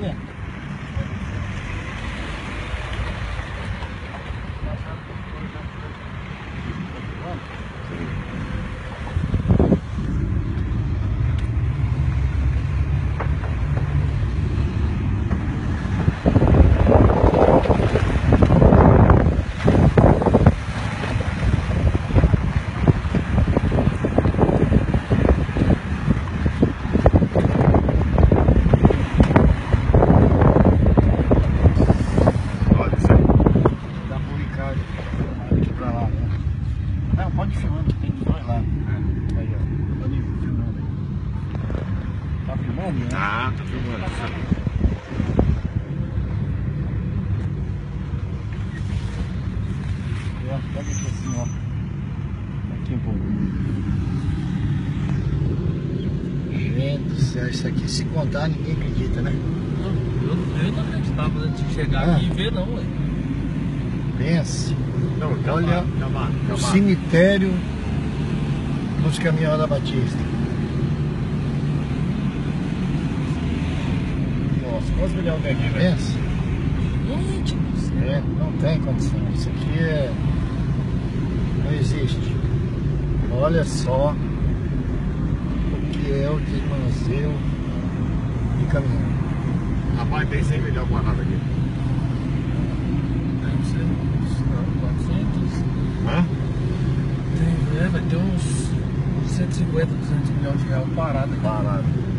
Olha. Pode ir filmando, tem de dois lados. Aí, ó. Pode ir filmando aí. Tá filmando, né? Ah, tá filmando. Pega aqui assim, ó. Aqui um pouco. Gente do céu, isso aqui se contar ninguém acredita, né? Eu não acreditava antes de chegar aqui e ver não, ué. Pense. Não, Olha o cemitério dos caminhões da Batista. Nossa, quase milhão de aqui, velho. Pense. Gente, Não tem condição. Isso aqui não existe. Olha só o que é o desmazeio de caminhão. Rapaz, tem 100 milhões guardado aqui. deve ser uns 400. Hã? Vai ter uns 150, 200 milhões de reais parado aqui. Parado.